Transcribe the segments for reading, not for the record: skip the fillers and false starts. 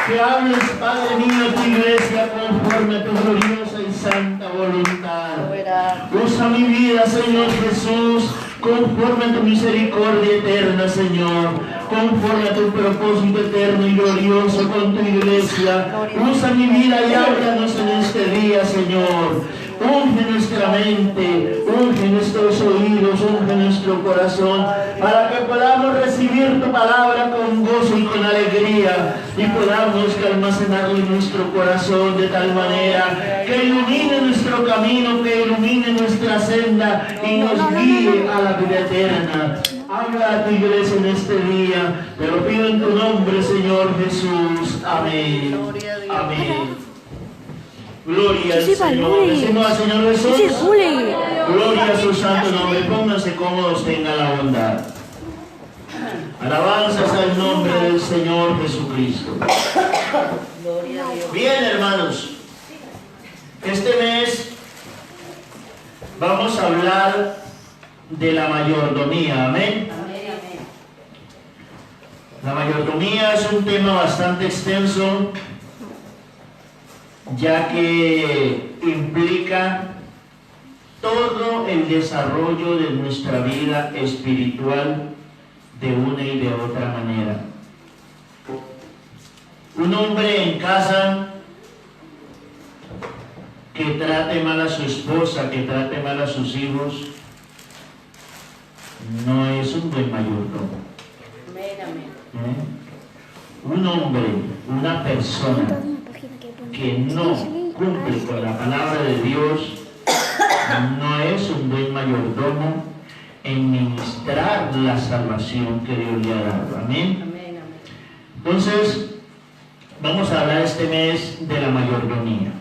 Que hables, Padre mío, tu iglesia conforme a tu gloriosa y santa voluntad. Usa mi vida, Señor Jesús, conforme a tu misericordia eterna, Señor, conforme a tu propósito eterno y glorioso con tu iglesia. Usa mi vida y háblanos en este día, Señor. Unge nuestra mente, unge nuestros oídos, unge nuestro corazón, para que podamos recibir tu palabra con gozo y con alegría, y podamos almacenarla en nuestro corazón de tal manera que ilumine nuestro camino, que ilumine nuestra senda y nos guíe a la vida eterna. Habla a tu iglesia en este día, te lo pido en tu nombre, Señor Jesús. Amén. Amén. Gloria al Señor. Decimos al Señor Jesús. Gloria a su santo nombre. Pónganse cómodos, tenga la bondad. Alabanzas al nombre del Señor Jesucristo. Bien, hermanos. Este mes vamos a hablar de la mayordomía. Amén. La mayordomía es un tema bastante extenso, ya que implica todo el desarrollo de nuestra vida espiritual de una y de otra manera. Un hombre en casa que trate mal a su esposa, que trate mal a sus hijos, no es un buen mayordomo. Un hombre, una persona que no cumple con la palabra de Dios, no es un buen mayordomo en ministrar la salvación que Dios le ha dado. Amén. Entonces, vamos a hablar este mes de la mayordomía.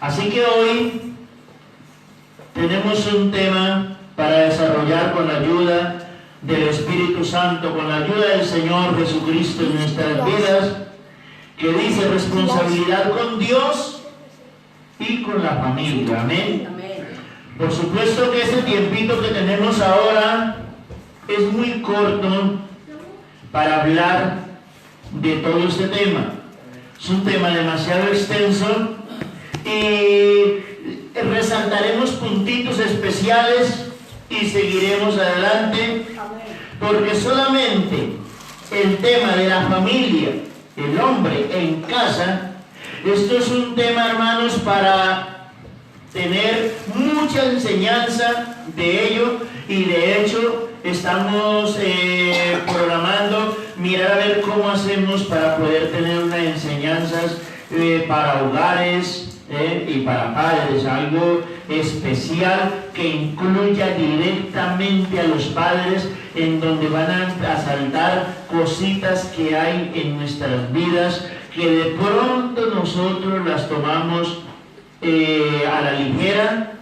Así que hoy tenemos un tema para desarrollar con la ayuda del Espíritu Santo, con la ayuda del Señor Jesucristo en nuestras vidas, que dice responsabilidad con Dios y con la familia. Amén. Por supuesto que este tiempito que tenemos ahora es muy corto para hablar de todo este tema. Es un tema demasiado extenso y resaltaremos puntitos especiales y seguiremos adelante, porque solamente el tema de la familia, el hombre en casa, esto es un tema, hermanos, para tener mucha enseñanza de ello, y de hecho estamos programando mirar a ver cómo hacemos para poder tener unas enseñanzas para hogares y para padres, algo especial que incluya directamente a los padres, en donde van a saltar cositas que hay en nuestras vidas que de pronto nosotros las tomamos a la ligera,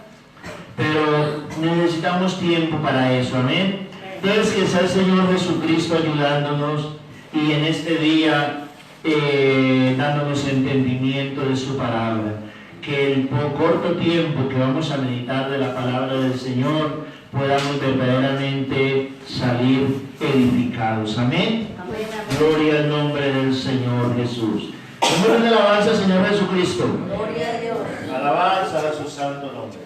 pero necesitamos tiempo para eso. Amén. Entonces, que sea el Señor Jesucristo ayudándonos y en este día dándonos entendimiento de su palabra. Que el corto tiempo que vamos a meditar de la palabra del Señor podamos verdaderamente salir edificados. Amén. Gloria al nombre del Señor Jesús. Número de alabanza, Señor Jesucristo. Gloria a Dios. Alabanza a su santo nombre.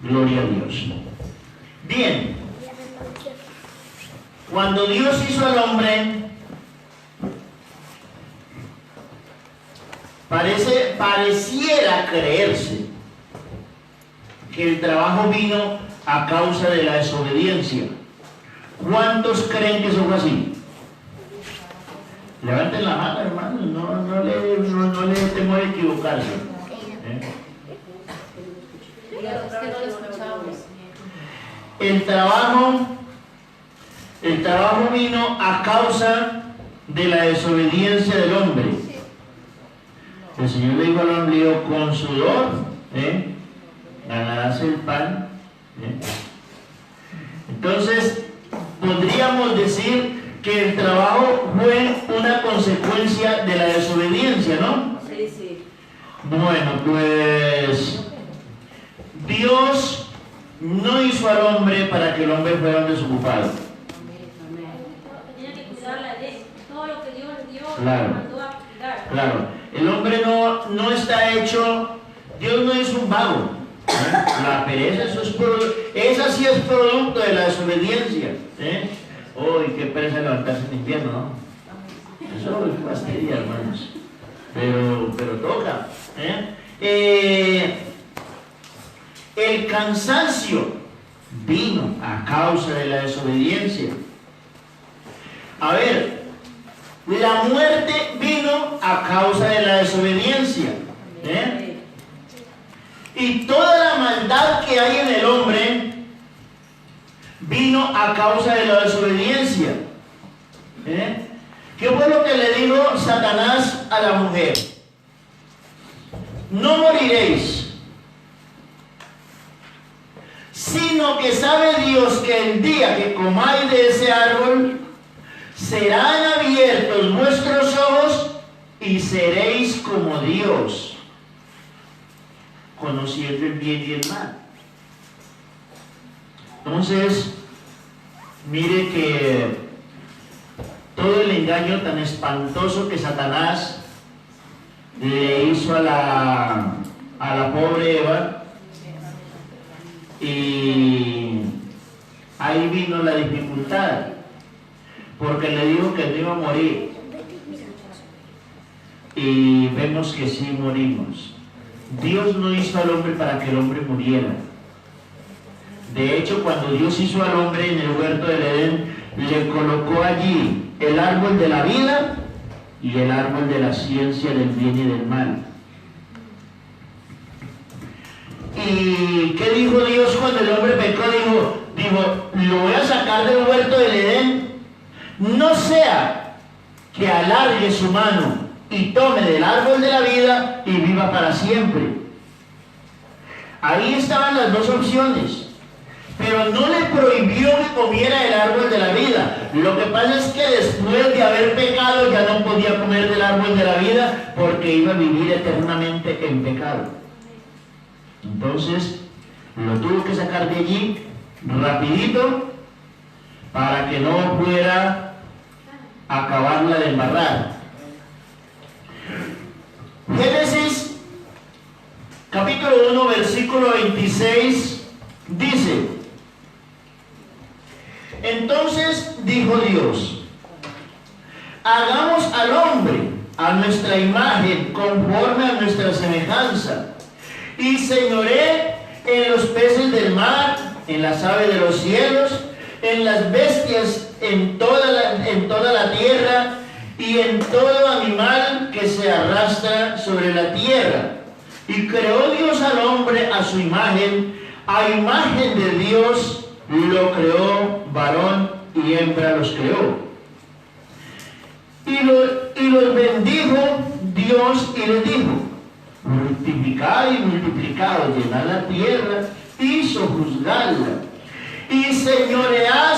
Gloria a Dios. Bien. Cuando Dios hizo al hombre, pareciera creerse que el trabajo vino a causa de la desobediencia. ¿Cuántos creen que eso fue así? Levanten la mano, hermanos, no le temo de equivocarse. El trabajo vino a causa de la desobediencia del hombre. El Señor le dijo al hombre: con sudor ganarás el pan. Entonces, podríamos decir que consecuencia de la desobediencia, ¿no? Sí, sí. Bueno, pues Dios no hizo al hombre para que el hombre fuera un desocupado. Tenía que cuidar la ley, todo lo que Dios le dio, Claro. mandó a cuidar. Claro, el hombre no está hecho, Dios no es un vago. La pereza, esa sí es producto de la desobediencia. Uy, qué pereza levantarse en invierno, ¿no? Eso es fastidia, hermanos. Pero toca. El cansancio vino a causa de la desobediencia. A ver, la muerte vino a causa de la desobediencia. Y toda la maldad que hay en el hombre vino a causa de la desobediencia. ¿Qué fue lo que le dijo Satanás a la mujer? No moriréis, sino que sabe Dios que el día que comáis de ese árbol, serán abiertos vuestros ojos y seréis como Dios, conociendo el bien y el mal. Entonces, mire que todo el engaño tan espantoso que Satanás le hizo a la pobre Eva, y ahí vino la dificultad, porque le dijo que no iba a morir, y vemos que sí morimos. Dios no hizo al hombre para que el hombre muriera. De hecho, cuando Dios hizo al hombre en el huerto del Edén, le colocó allí el árbol de la vida y el árbol de la ciencia del bien y del mal. ¿Y qué dijo Dios cuando el hombre pecó? Dijo, lo voy a sacar del huerto del Edén, no sea que alargue su mano y tome del árbol de la vida y viva para siempre. Ahí estaban las dos opciones, pero no le prohibió que comiera del árbol de la vida. Lo que pasa es que después de haber pecado ya no podía comer del árbol de la vida, porque iba a vivir eternamente en pecado. Entonces lo tuvo que sacar de allí rapidito para que no fuera a acabarla de embarrar. Génesis capítulo 1 versículo 26 dice: entonces dijo Dios, hagamos al hombre a nuestra imagen, conforme a nuestra semejanza, y señoré en los peces del mar, en las aves de los cielos, en las bestias, en toda la tierra, y en todo animal que se arrastra sobre la tierra. Y creó Dios al hombre a su imagen, a imagen de Dios lo creó, varón y hembra los creó. Y los bendijo Dios y les dijo: multiplicad y multiplicad, llenad la tierra y sojuzgadla, y señoread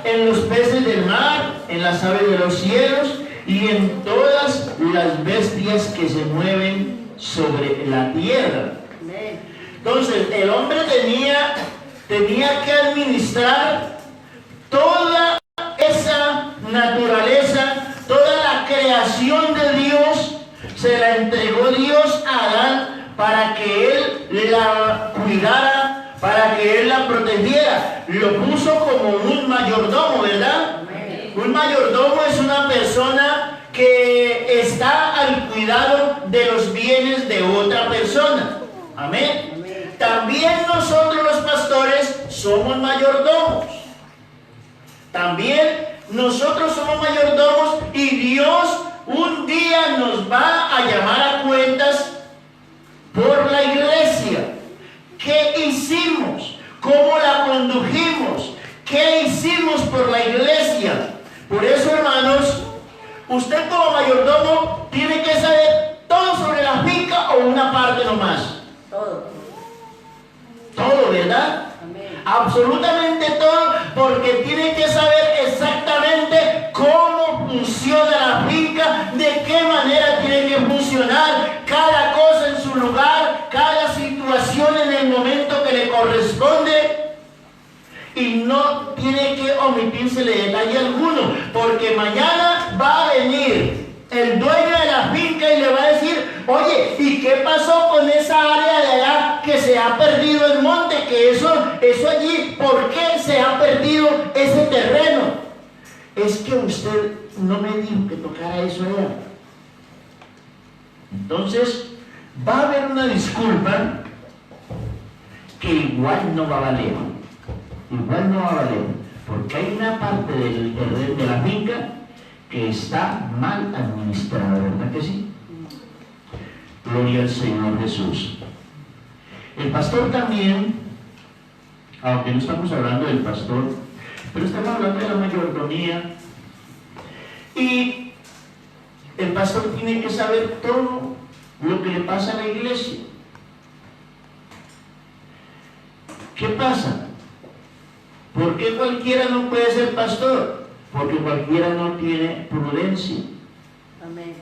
en los peces del mar, en las aves de los cielos y en todas las bestias que se mueven sobre la tierra. Entonces el hombre tenía que administrar toda esa naturaleza, toda la creación de Dios. Se la entregó Dios a Adán para que él la cuidara, para que él la protegiera. Lo puso como un mayordomo, ¿verdad? Un mayordomo es una persona que está al cuidado de los bienes de otra persona. Amén. También nosotros los pastores somos mayordomos. También nosotros somos mayordomos, y Dios un día nos va a llamar a cuentas por la iglesia. ¿Qué hicimos? ¿Cómo la condujimos? ¿Qué hicimos por la iglesia? Por eso, hermanos, usted como mayordomo tiene que saber todo sobre la finca, o una parte nomás. Todo, ¿verdad? Amén. Absolutamente todo, porque tiene que saber exactamente cómo corresponde y no tiene que omitírsele detalle alguno, porque mañana va a venir el dueño de la finca y le va a decir: oye, ¿y qué pasó con esa área de allá que se ha perdido el monte? Que eso allí, ¿por qué se ha perdido ese terreno? Es que usted no me dijo que tocara eso allá. Entonces va a haber una disculpa que igual no va a valer. Igual no va a valer, porque hay una parte del terreno de la finca que está mal administrada, ¿verdad que sí? Gloria al Señor Jesús. El pastor también, aunque no estamos hablando del pastor, pero estamos hablando de la mayordomía, y el pastor tiene que saber todo lo que le pasa a la iglesia. ¿Qué pasa? ¿Por qué cualquiera no puede ser pastor? Porque cualquiera no tiene prudencia. Amén.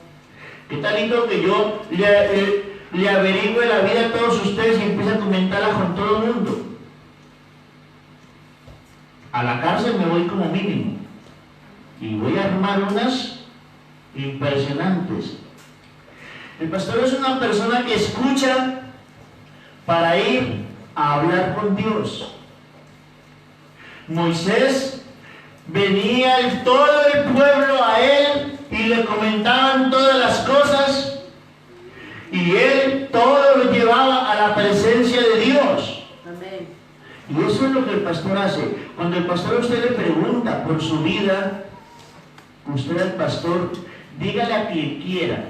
¿Qué tal lindo que yo le averigüe la vida a todos ustedes y empiece a comentarla con todo el mundo? A la cárcel me voy como mínimo. Y voy a armar unas impresionantes. El pastor es una persona que escucha para ir a hablar con Dios. Moisés venía todo el pueblo a él y le comentaban todas las cosas y él todo lo llevaba a la presencia de Dios. Amén. Y eso es lo que el pastor hace. Cuando el pastor a usted le pregunta por su vida, usted al pastor, dígale a quien quiera,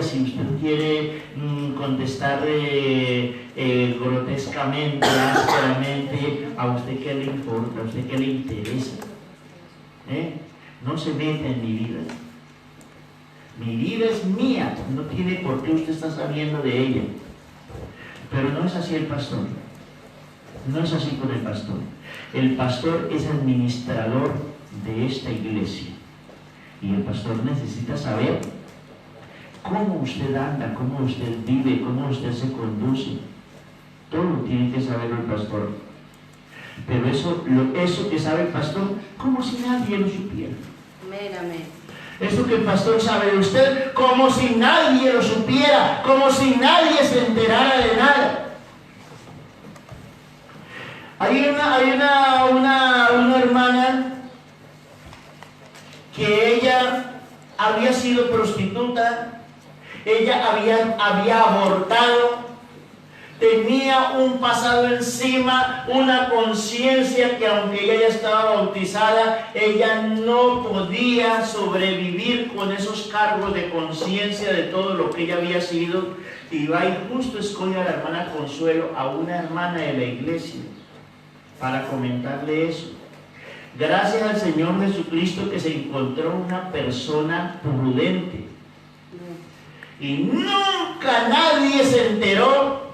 si usted quiere contestarle grotescamente, ásperamente, a usted qué le importa, a usted qué le interesa. No se meta en mi vida. Mi vida es mía, no tiene por qué usted estar sabiendo de ella. Pero no es así el pastor. No es así con el pastor. El pastor es administrador de esta iglesia. Y el pastor necesita saber cómo usted anda, cómo usted vive, cómo usted se conduce. Todo tiene que saber el pastor. Pero eso que sabe el pastor, como si nadie lo supiera. Amén, amén. Eso que el pastor sabe de usted, como si nadie lo supiera, como si nadie se enterara de nada. Hay una hermana que ella había sido prostituta, ella había abortado, tenía un pasado encima, una conciencia que aunque ella ya estaba bautizada, ella no podía sobrevivir con esos cargos de conciencia de todo lo que ella había sido. Y va y justo escoge a la hermana Consuelo, a una hermana de la iglesia, para comentarle eso. Gracias al Señor Jesucristo que se encontró una persona prudente. Y nunca nadie se enteró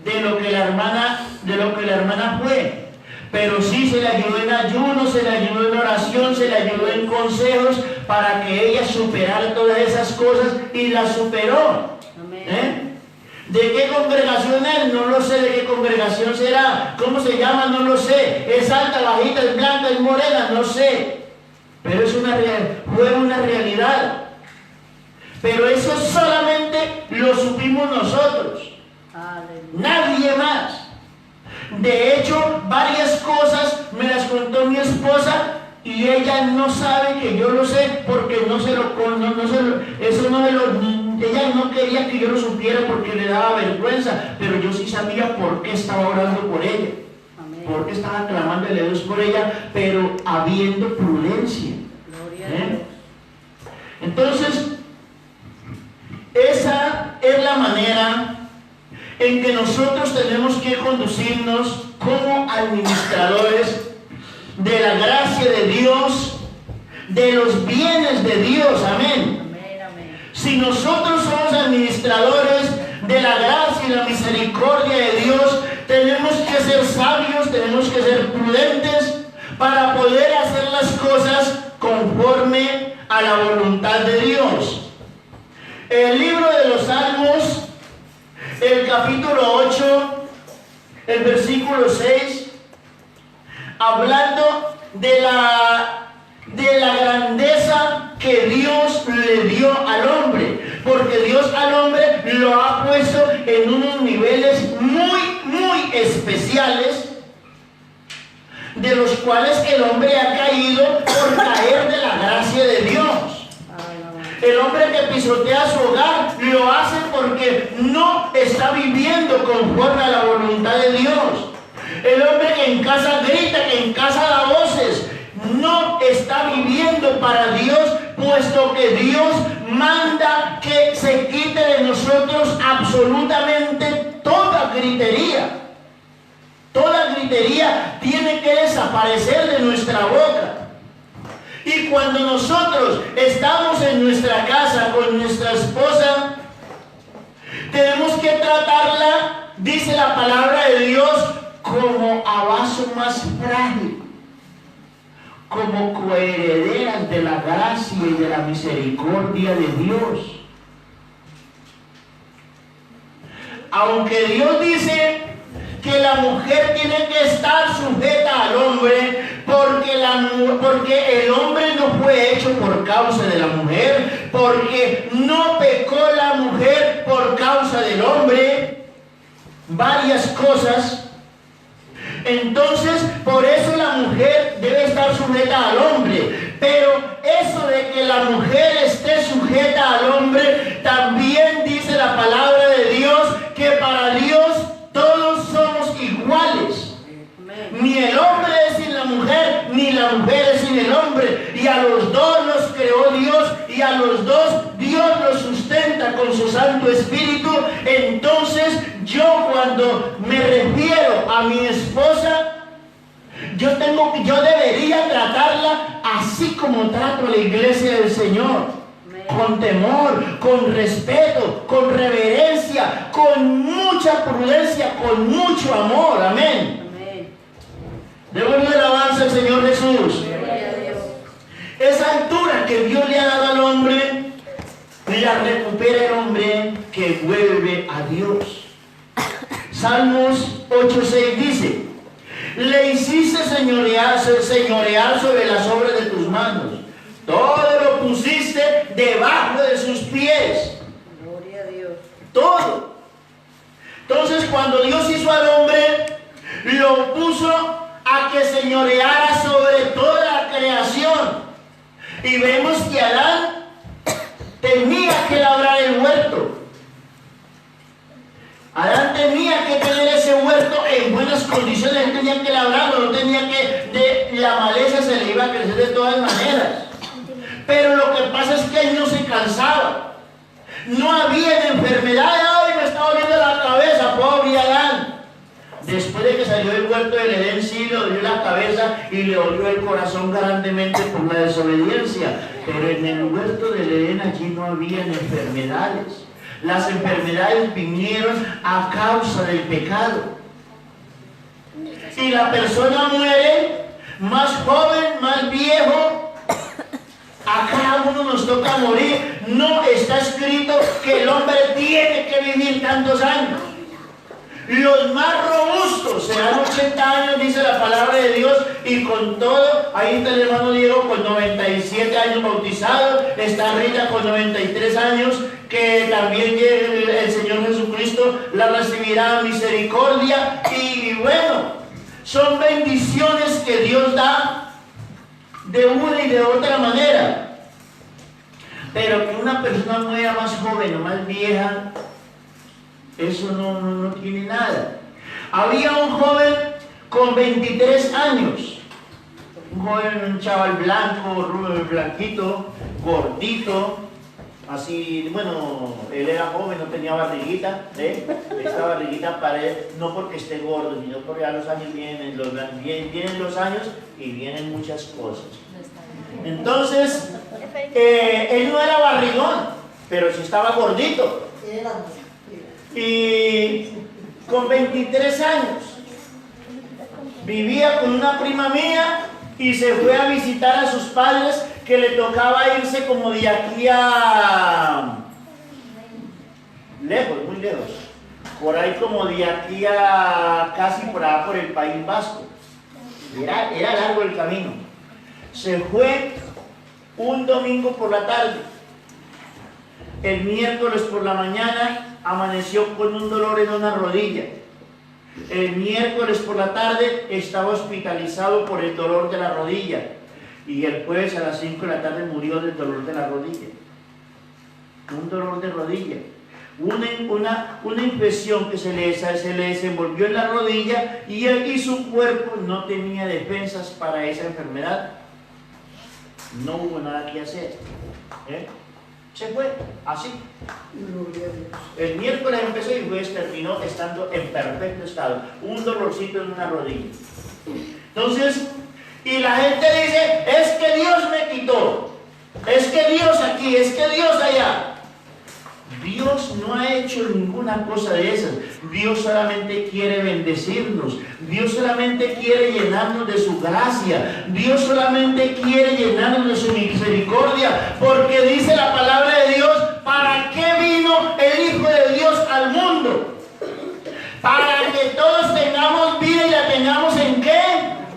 de lo que la hermana fue. Pero sí se le ayudó en ayuno, se le ayudó en oración, se le ayudó en consejos para que ella superara todas esas cosas y las superó. ¿De qué congregación es? No lo sé. ¿De qué congregación será? ¿Cómo se llama? No lo sé. ¿Es alta, bajita, es blanca, es morena? No sé. Pero fue una realidad. Pero eso solamente lo supimos nosotros. Nadie más. De hecho, varias cosas me las contó mi esposa y ella no sabe que yo lo sé porque ella no quería que yo lo supiera porque le daba vergüenza, pero yo sí sabía por qué estaba orando por ella. Amén. Por qué estaba clamándole a Dios por ella, pero habiendo prudencia. Gloria a Dios. Entonces, esa es la manera en que nosotros tenemos que conducirnos como administradores de la gracia de Dios, de los bienes de Dios. Amén. Si nosotros somos administradores de la gracia y la misericordia de Dios, tenemos que ser sabios, tenemos que ser prudentes para poder hacer las cosas conforme a la voluntad de Dios. El libro de los Salmos el capítulo 8, el versículo 6, hablando de la grandeza que Dios le dio al hombre, porque Dios al hombre lo ha puesto en unos niveles muy especiales, de los cuales el hombre ha caído por caer de la gracia de Dios. El hombre que pisotea su hogar lo hace porque no está viviendo conforme a la voluntad de Dios. El hombre que en casa grita, que en casa da voces, no está viviendo para Dios, puesto que Dios manda que se quite de nosotros absolutamente toda gritería. Toda gritería tiene que desaparecer de nuestra boca. Y cuando nosotros estamos en nuestra casa con nuestra esposa, tenemos que tratarla, dice la palabra de Dios, como a vaso más frágil, como coherederas de la gracia y de la misericordia de Dios. Aunque Dios dice que la mujer tiene que estar sujeta al hombre, porque el hombre no fue hecho por causa de la mujer, porque no pecó la mujer por causa del hombre, varias cosas. Entonces, por eso la mujer debe estar sujeta al hombre. Pero eso de que la mujer esté sujeta al hombre, también dice la palabra de Dios que para Dios todos somos iguales. Ni el hombre es sin la mujer, ni la mujer es sin el hombre. Y a los dos los creó Dios, y a los dos Dios los sustenta con su Santo Espíritu. Entonces, yo cuando me refiero a mi esposa, yo debería tratarla así como trato a la iglesia del Señor. Con temor, con respeto, con reverencia, con mucha prudencia, con mucho amor. Amén. Démosle alabanza al Señor Jesús. Esa altura que Dios le ha dado al hombre, la recupera el hombre que vuelve a Dios. Salmos 8:6 dice: le hiciste señorear sobre las obras de tus manos. Todo lo pusiste debajo de sus pies. Gloria a Dios. Todo. Entonces, cuando Dios hizo al hombre, lo puso a que señoreara sobre toda la creación. Y vemos que Adán tenía que labrar el huerto. Adán tenía que tener ese huerto en buenas condiciones. Él tenía que labrarlo, no tenía que la maleza se le iba a crecer de todas maneras. Pero lo que pasa es que él no se cansaba. No había enfermedad. ¡Ay, me está doliendo la cabeza! Pobre Adán. Después de que salió del huerto del Edén, sí le dolió la cabeza y le dolió el corazón grandemente por la desobediencia. Pero en el huerto del Edén allí no había enfermedades. Las enfermedades vinieron a causa del pecado. Y la persona muere, más joven, más viejo. A cada uno nos toca morir. No está escrito que el hombre tiene que vivir tantos años. Los más robustos serán 80 años, dice la palabra de Dios, y con todo, ahí está el hermano Diego con 97 años bautizado, está Rita con 93 años, que también el Señor Jesucristo la recibirá a misericordia. Y bueno, son bendiciones que Dios da de una y de otra manera. Pero que una persona muera más joven o más vieja, eso no tiene nada. Había un joven con 23 años, un joven, un chaval blanco, blanquito, gordito, así, bueno, él era joven, no tenía barriguita, esta barriguita no porque esté gordo, sino porque a los años vienen los años y vienen muchas cosas. Entonces, él no era barrigón, pero sí estaba gordito. Y con 23 años vivía con una prima mía y se fue a visitar a sus padres, que le tocaba irse como de aquí a lejos, muy lejos, por ahí como de aquí a casi por allá por el País Vasco. Era largo el camino. Se fue un domingo por la tarde. El miércoles por la mañana amaneció con un dolor en una rodilla. El miércoles por la tarde estaba hospitalizado por el dolor de la rodilla. Y el jueves a las 5 de la tarde murió del dolor de la rodilla. Un dolor de rodilla. Una infección que se le desenvolvió en la rodilla y su cuerpo no tenía defensas para esa enfermedad. No hubo nada que hacer. Se fue, así. El miércoles empezó y el jueves terminó estando en perfecto estado. Un dolorcito en una rodilla. Entonces, y la gente dice, es que Dios me quitó. Es que Dios aquí, es que Dios allá. Dios no ha hecho ninguna cosa de esas. Dios solamente quiere bendecirnos. Dios solamente quiere llenarnos de su gracia. Dios solamente quiere llenarnos de su misericordia. Porque dice la palabra de Dios, ¿para qué vino el Hijo de Dios al mundo? Para que todos tengamos vida y la tengamos ¿en qué?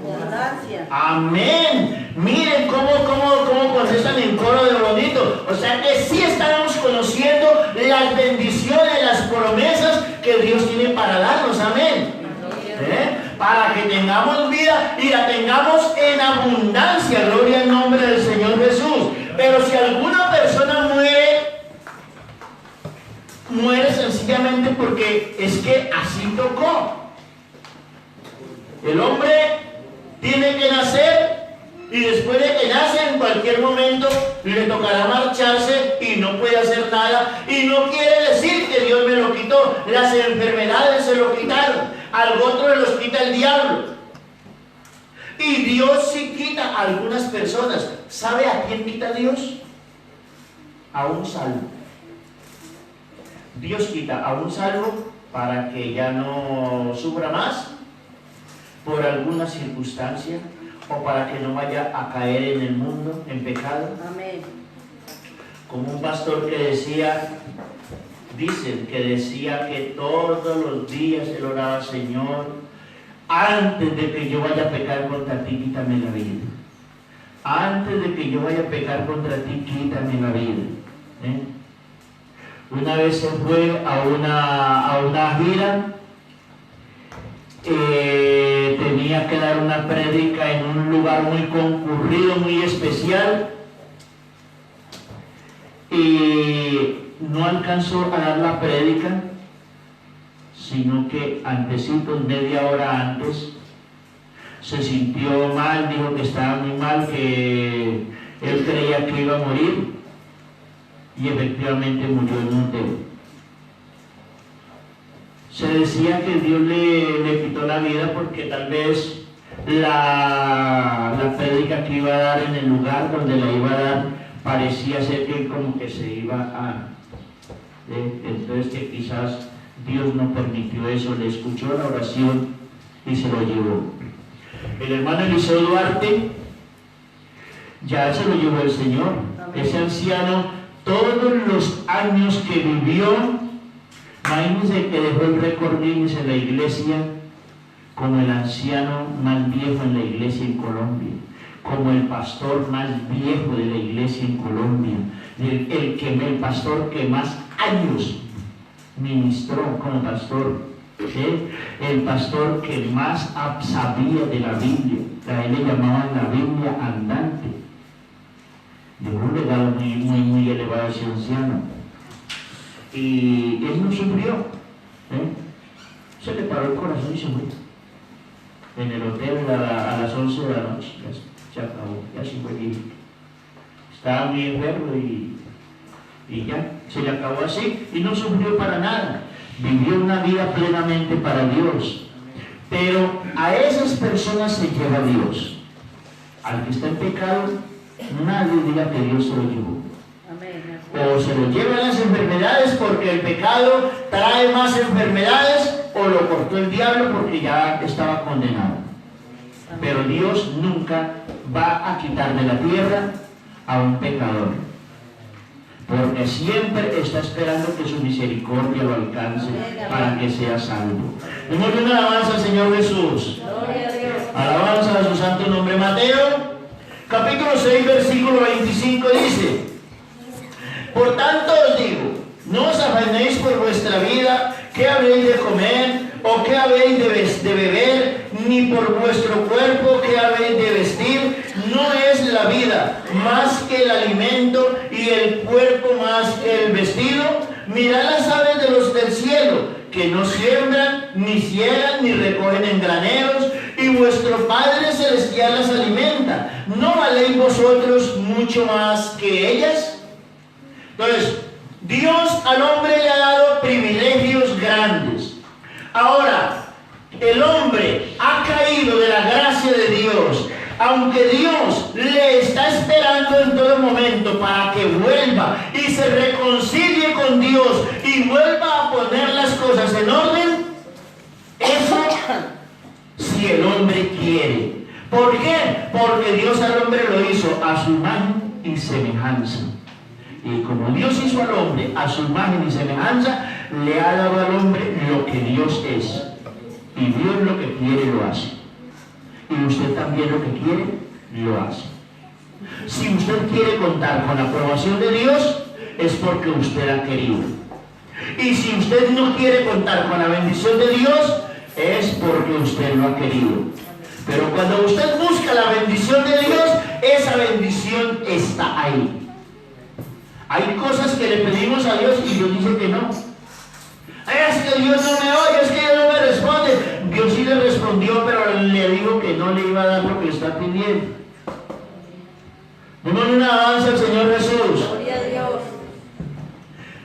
Abundancia. Amén. Miren cómo contestan en coro de bonito. O sea que sí estamos conociendo las bendiciones, las promesas que Dios tiene para darnos. Amén. Para que tengamos vida y la tengamos en abundancia. Gloria al nombre del Señor Jesús. Pero si alguna persona muere sencillamente porque es que así tocó. El hombre tiene que nacer. Y después de que nace, en cualquier momento le tocará marcharse y no puede hacer nada. Y no quiere decir que Dios me lo quitó. Las enfermedades se lo quitaron. Al otro le los quita el diablo. Y Dios sí quita a algunas personas. ¿Sabe a quién quita Dios? A un salvo. Dios quita a un salvo para que ya no sufra más por alguna circunstancia, o para que no vaya a caer en el mundo, en pecado. Amén. Como un pastor que decía que todos los días él oraba, Señor, antes de que yo vaya a pecar contra ti, quítame la vida. Antes de que yo vaya a pecar contra ti, quítame la vida. Una vez se fue a una gira. Tenía que dar una prédica en un lugar muy concurrido, muy especial, y no alcanzó a dar la prédica, sino que antecitos, media hora antes, se sintió mal, dijo que estaba muy mal, que él creía que iba a morir, y efectivamente murió en un hotel. Se decía que Dios le quitó la vida porque tal vez la prédica que iba a dar en el lugar donde la iba a dar parecía ser que como que se iba a... entonces que quizás Dios no permitió eso, le escuchó la oración y se lo llevó. El hermano Eliseo Duarte ya se lo llevó el Señor. Amén. Ese anciano, todos los años que vivió, imagínense que dejó el récord Guinness en la iglesia como el anciano más viejo en la iglesia en Colombia, como el pastor más viejo de la iglesia en Colombia, el pastor que más años ministró como pastor, el pastor que más sabía de la Biblia. A él le llamaban la Biblia andante. Dejó un legado muy elevado a ese anciano. Y él no sufrió, se le paró el corazón y se murió en el hotel a las 11 de la noche. Ya se acabó, ya se fue bien. Estaba muy enfermo y ya se le acabó así, y no sufrió para nada. Vivió una vida plenamente para Dios. Pero a esas personas se lleva Dios. Al que está en pecado, nadie diga que Dios se lo llevó. O se lo llevan las enfermedades porque el pecado trae más enfermedades, o lo cortó el diablo porque ya estaba condenado. Pero Dios nunca va a quitar de la tierra a un pecador. porque siempre está esperando que su misericordia lo alcance para que sea salvo. Démosle una alabanza al Señor Jesús. Gloria a Dios. Alabanza a su santo nombre. Mateo, capítulo 6, versículo 25 dice: por tanto os digo, no os afanéis por vuestra vida, qué habréis de comer, o qué habéis de beber, ni por vuestro cuerpo, qué habéis de vestir. No es la vida más que el alimento, y el cuerpo más que el vestido. Mirad las aves del cielo, que no siembran, ni ciegan, ni recogen en graneros, y vuestro Padre Celestial las alimenta. ¿No valéis vosotros mucho más que ellas? Entonces, Dios al hombre le ha dado privilegios grandes. Ahora, el hombre ha caído de la gracia de Dios. Aunque Dios le está esperando en todo momento para que vuelva y se reconcilie con Dios y vuelva a poner las cosas en orden, eso si el hombre quiere. ¿Por qué? Porque Dios al hombre lo hizo a su imagen y semejanza. Y como Dios hizo al hombre a su imagen y semejanza, le ha dado al hombre lo que Dios es. Y Dios lo que quiere lo hace. Y usted también lo que quiere lo hace. Si usted quiere contar con la aprobación de Dios, es porque usted ha querido. Y si usted no quiere contar con la bendición de Dios, es porque usted no ha querido. Pero cuando usted busca la bendición de Dios, esa bendición está ahí. Hay cosas que le pedimos a Dios y Dios dice que no. Es que Dios no me oye, es que Dios no me responde. Dios sí le respondió, pero le dijo que no le iba a dar lo que le está pidiendo. Démosle una alabanza al Señor Jesús. Gloria a Dios.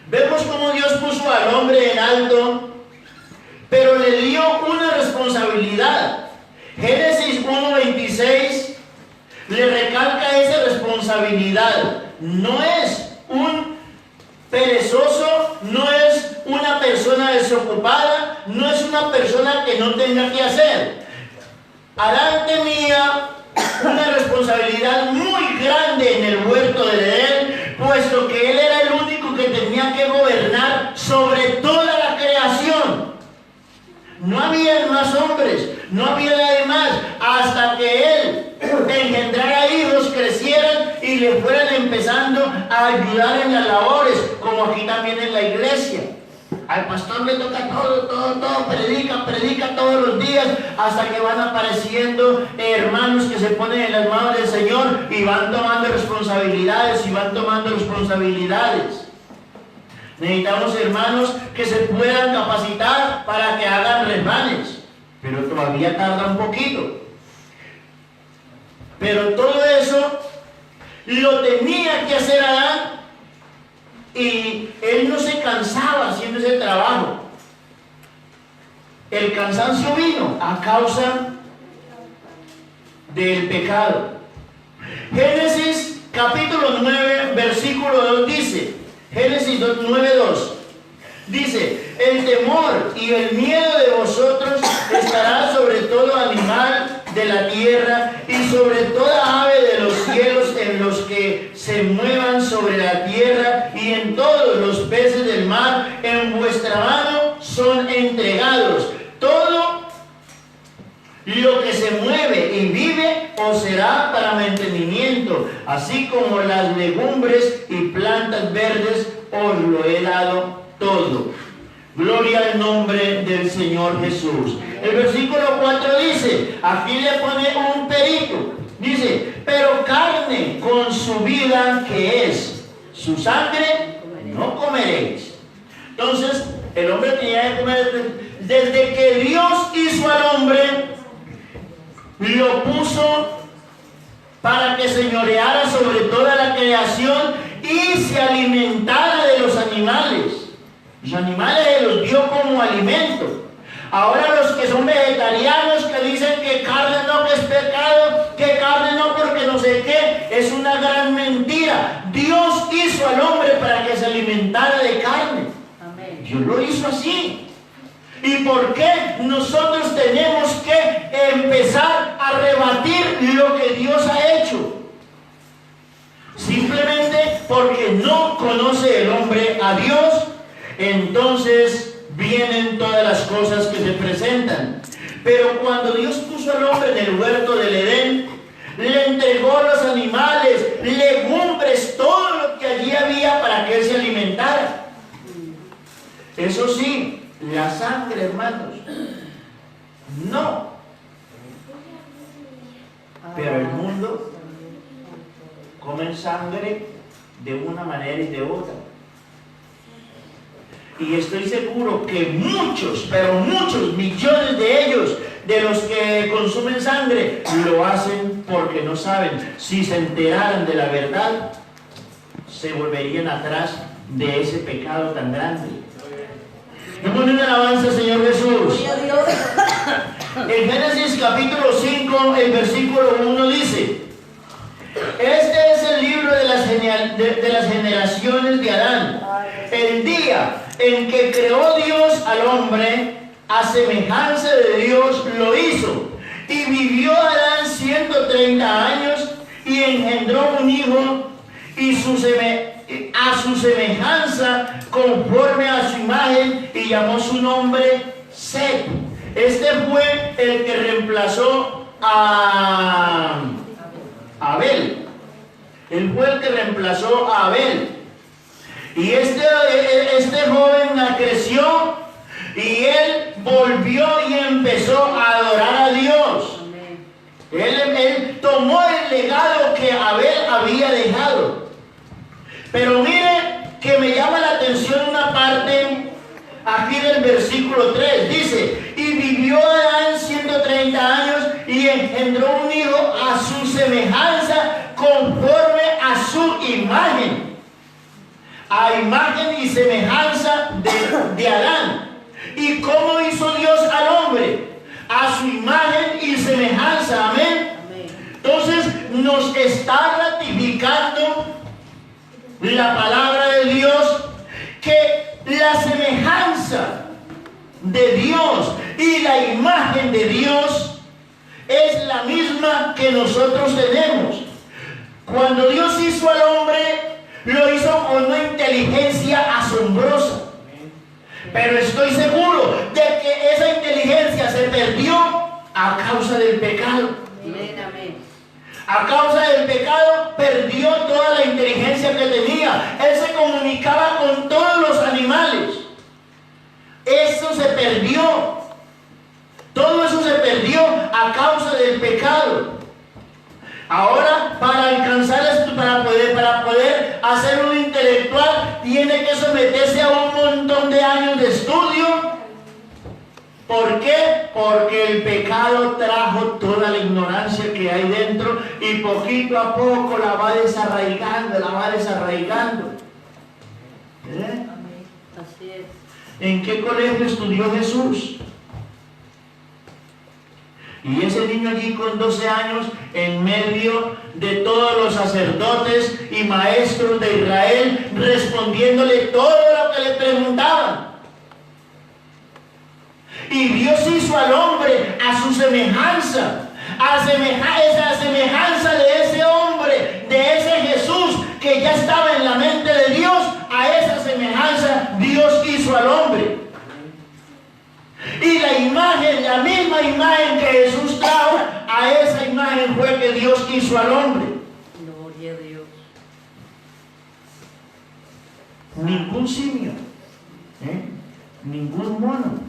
Vemos cómo Dios puso al hombre en alto, pero le dio una responsabilidad. Génesis 1:26 le recalca esa responsabilidad. No es un perezoso, no es una persona desocupada, no es una persona que no tenga que hacer. Adán tenía una responsabilidad muy grande en el huerto del Edén, puesto que él era el único que tenía que gobernar sobre toda la creación. No había más hombres, no había nadie más, hasta que él engendrara hijos, crecieran y le fueran empezando a ayudar en las labores, como aquí también en la iglesia. Al pastor le toca todo, predica todos los días, hasta que van apareciendo hermanos que se ponen en las manos del Señor y van tomando responsabilidades. Necesitamos hermanos que se puedan capacitar para que hagan refranes, pero todavía tarda un poquito. Pero todo eso lo tenía que hacer Adán, y él no se cansaba haciendo ese trabajo. El cansancio vino a causa del pecado. Génesis capítulo 9, versículo 2 dice, Génesis 9:2 dice: el temor y el miedo de vosotros estará sobre todo animal de la tierra y sobre toda ave de los cielos, en los que se muevan sobre la tierra, y en todos los peces del mar. En vuestra mano son entregados. Todo lo que se mueve y vive os será para mantenimiento, así como las legumbres y plantas verdes os lo he dado todo. Gloria al nombre del Señor Jesús. El versículo 4 dice, aquí le pone un perito, dice: pero carne con su vida, que es su sangre, no comeréis. Entonces el hombre tenía que comer. Desde que Dios hizo al hombre, lo puso para que señoreara sobre toda la creación y se alimentara de los animales. Los animales los dio como alimento. Ahora los que son vegetarianos, que dicen que carne no, que es pecado, que carne no porque no sé qué, es una gran mentira. Dios hizo al hombre para que se alimentara de carne. Amén. Dios lo hizo así. ¿Y por qué nosotros tenemos que empezar a rebatir lo que Dios ha hecho? Simplemente porque no conoce el hombre a Dios, entonces vienen todas las cosas que se presentan. Pero cuando Dios puso al hombre en el huerto del Edén, le entregó los animales, legumbres, todo lo que allí había para que él se alimentara. Eso sí, la sangre, hermanos, no. Pero el mundo come sangre de una manera y de otra. Y estoy seguro que muchos, pero muchos, millones de ellos, de los que consumen sangre, lo hacen porque no saben. Si se enteraran de la verdad, se volverían atrás de ese pecado tan grande. Demos una alabanza, Señor Jesús. En Génesis capítulo 5, el versículo 1 dice: este es el libro de las generaciones de Adán. El día en que creó Dios al hombre, a semejanza de Dios lo hizo. Y vivió Adán 130 años y engendró un hijo y a su semejanza, conforme a su imagen, y llamó su nombre Set. Este fue el que reemplazó a Abel. Él fue el que reemplazó a Abel. Y este joven creció y él volvió y empezó a adorar a Dios. Él tomó el legado que Abel había dejado. Pero mire que me llama la atención una parte aquí del versículo 3. Dice: y vivió Adán 130 años y engendró un hijo a su semejanza, conforme a su imagen. A imagen y semejanza de Adán. ¿Y cómo hizo Dios al hombre? A su imagen y semejanza. Amén. Entonces nos está ratificando la palabra de Dios que la semejanza de Dios y la imagen de Dios es la misma que nosotros tenemos. Cuando Dios hizo al hombre, lo hizo con una inteligencia asombrosa. Pero estoy seguro de que esa inteligencia se perdió a causa del pecado. A causa del pecado perdió toda la inteligencia que tenía. Él se comunicaba con todos los animales. Eso se perdió. Todo eso se perdió a causa del pecado. Ahora, para alcanzar esto, para poder hacer un intelectual, tiene que someterse a un montón de años de estudio. ¿Por qué? Porque el pecado trajo toda la ignorancia que hay dentro y poquito a poco la va desarraigando, ¿Eh? Así es. ¿En qué colegio estudió Jesús? Y ese niño allí con 12 años, en medio de todos los sacerdotes y maestros de Israel, respondiéndole todo lo que le preguntaban. Y Dios hizo al hombre a su semejanza, esa semejanza de ese hombre, de ese Jesús que ya estaba en la mente de Dios. A esa semejanza Dios hizo al hombre. Y la imagen, la misma imagen que Jesús trajo, a esa imagen fue que Dios hizo al hombre. Gloria a Dios. Ningún simio, ningún mono,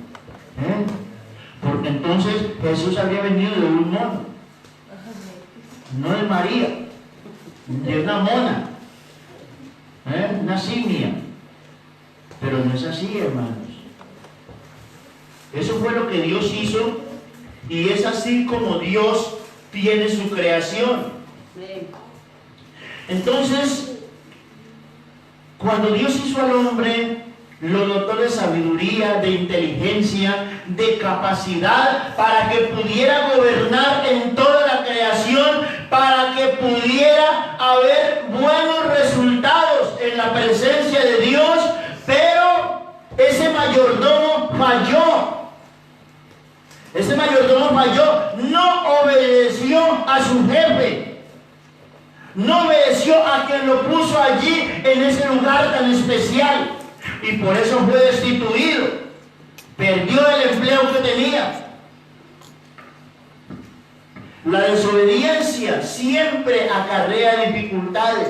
porque entonces Jesús había venido de un mono, no de María, de una mona, una simia. Pero no es así, hermanos. Eso fue lo que Dios hizo, y es así como Dios tiene su creación. Entonces, cuando Dios hizo al hombre, lo dotó de sabiduría, de inteligencia, de capacidad para que pudiera gobernar en toda la creación, para que pudiera haber buenos resultados en la presencia de Dios. Pero ese mayordomo falló. Ese mayordomo falló, no obedeció a su jefe, no obedeció a quien lo puso allí en ese lugar tan especial y por eso fue destituido. Perdió el empleo que tenía. La desobediencia siempre acarrea dificultades,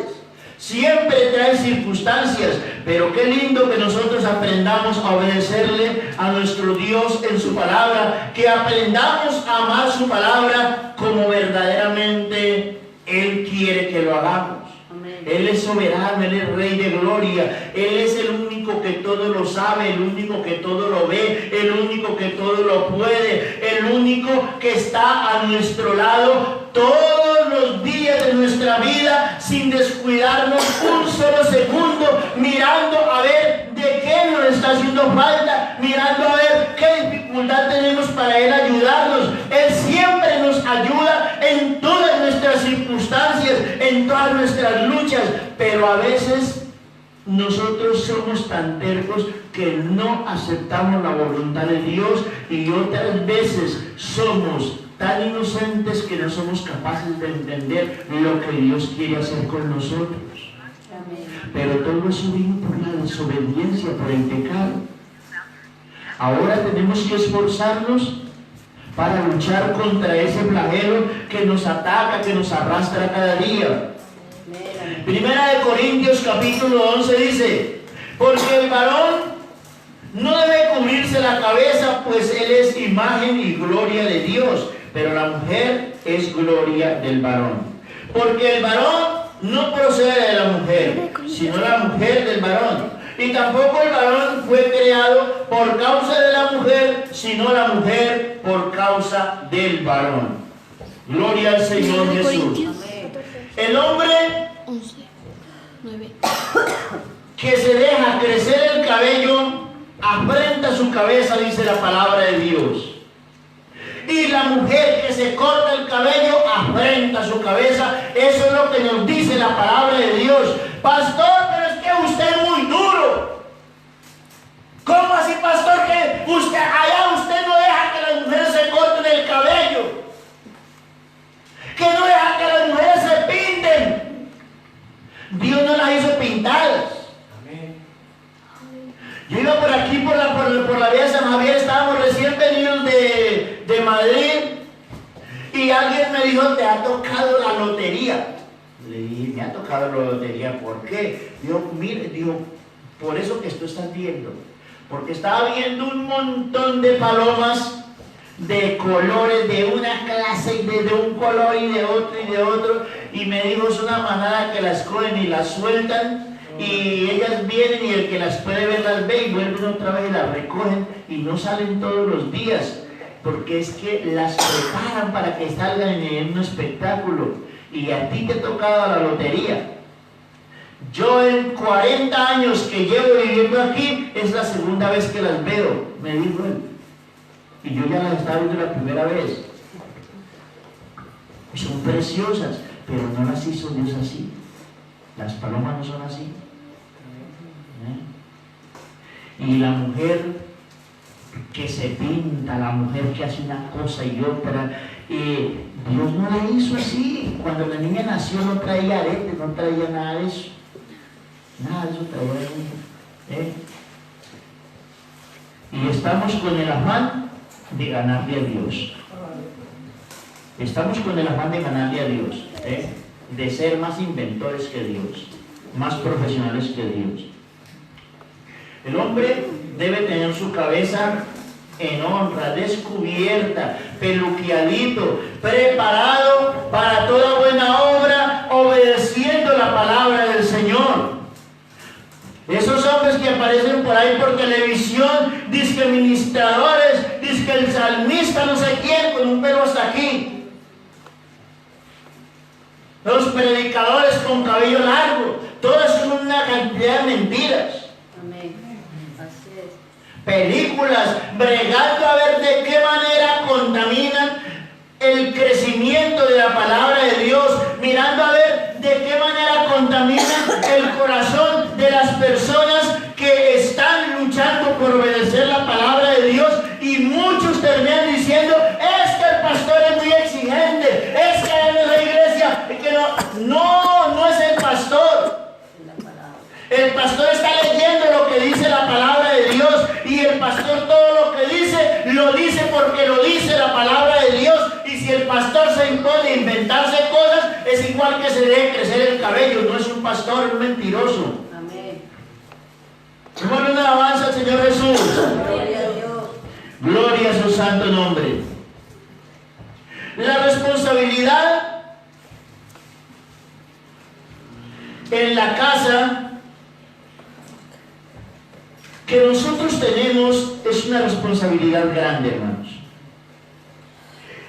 siempre trae circunstancias, pero qué lindo que nosotros aprendamos a obedecerle a nuestro Dios en su palabra, que aprendamos a amar su palabra como verdaderamente Él quiere que lo hagamos. Amén. Él es soberano, Él es Rey de gloria, Él es el único que todo lo sabe, el único que todo lo ve, el único que todo lo puede, el único que está a nuestro lado todos los días de nuestra vida sin descuidarnos un solo segundo, mirando a ver de qué nos está haciendo falta, mirando a ver qué dificultad tenemos para Él ayudarnos. Él siempre nos ayuda en todas nuestras circunstancias, en todas nuestras luchas, pero a veces nosotros somos tan tercos que no aceptamos la voluntad de Dios y otras veces somos tan inocentes que no somos capaces de entender lo que Dios quiere hacer con nosotros. Amén. Pero todo eso vino por la desobediencia, por el pecado. Ahora tenemos que esforzarnos para luchar contra ese flagelo que nos ataca, que nos arrastra cada día. Amén. Primera de Corintios capítulo 11 dice: porque el varón no debe cubrirse la cabeza, pues él es imagen y gloria de Dios, pero la mujer es gloria del varón. Porque el varón no procede de la mujer, sino la mujer del varón. Y tampoco el varón fue creado por causa de la mujer, sino la mujer por causa del varón. Gloria al Señor Jesús. Amén. El hombre 11, 9. que se deja crecer el cabello afrenta su cabeza, dice la palabra de Dios. Y la mujer que se corta el cabello afrenta su cabeza. Eso es lo que nos dice la palabra de Dios. Pastor, pero es que usted es muy duro. ¿Cómo así, pastor, que usted no deja que las mujeres se corten el cabello? Que no deja que las mujeres se pinten. Dios no las hizo pintadas. Yo iba por aquí, por la vía de San Javier, estábamos recién venidos de Madrid, y alguien me dijo: ¿te ha tocado la lotería? Le dije: me ha tocado la lotería. ¿Por qué? Dijo: mire, dijo, por eso que tú estás viendo, porque estaba viendo un montón de palomas de colores, de una clase, de un color y de otro, y me dijo: es una manada que las cogen y las sueltan, y ellas vienen y el que las puede ver las ve y vuelven otra vez y las recogen, y no salen todos los días, porque es que las preparan para que salgan en un espectáculo. Y a ti te ha tocado la lotería. Yo en 40 años que llevo viviendo aquí, es la segunda vez que las veo, me dijo él. Y yo ya las estaba viendo la primera vez. Son preciosas, pero no las hizo Dios así. Las palomas no son así. Y la mujer que se pinta, la mujer que hace una cosa y otra, Dios no la hizo así. Cuando la niña nació no traía aretes, no traía nada de eso. Nada de eso traía. Y estamos con el afán de ganarle a Dios. Estamos con el afán de ganarle a Dios, de ser más inventores que Dios, más profesionales que Dios. El hombre debe tener su cabeza en honra, descubierta, peluqueadito, preparado para toda buena obra, obedeciendo la palabra del Señor. Esos hombres que aparecen por ahí por televisión, dizque ministradores, dizque el salmista no sé quién, con un pelo hasta aquí. Los predicadores con cabello largo, todas son una cantidad de mentiras. Amén. Así es. Películas, bregando a ver de qué manera contaminan el crecimiento de la palabra de Dios, mirando a ver de qué manera contaminan el corazón de las personas que están luchando por obedecer la palabra de Dios, y muchos terminan diciendo: es que el pastor es muy exigente, es que en la iglesia, que no es el pastor. Es la palabra. y el pastor todo lo que dice, lo dice porque lo dice la palabra de Dios. Y si el pastor se impone a inventarse cosas, es igual que se deje crecer el cabello. No es un pastor, es un mentiroso. Amén. Démosle una alabanza al Señor Jesús. Gloria a Dios. Gloria a su santo nombre. La responsabilidad en la casa que nosotros tenemos es una responsabilidad grande, hermanos.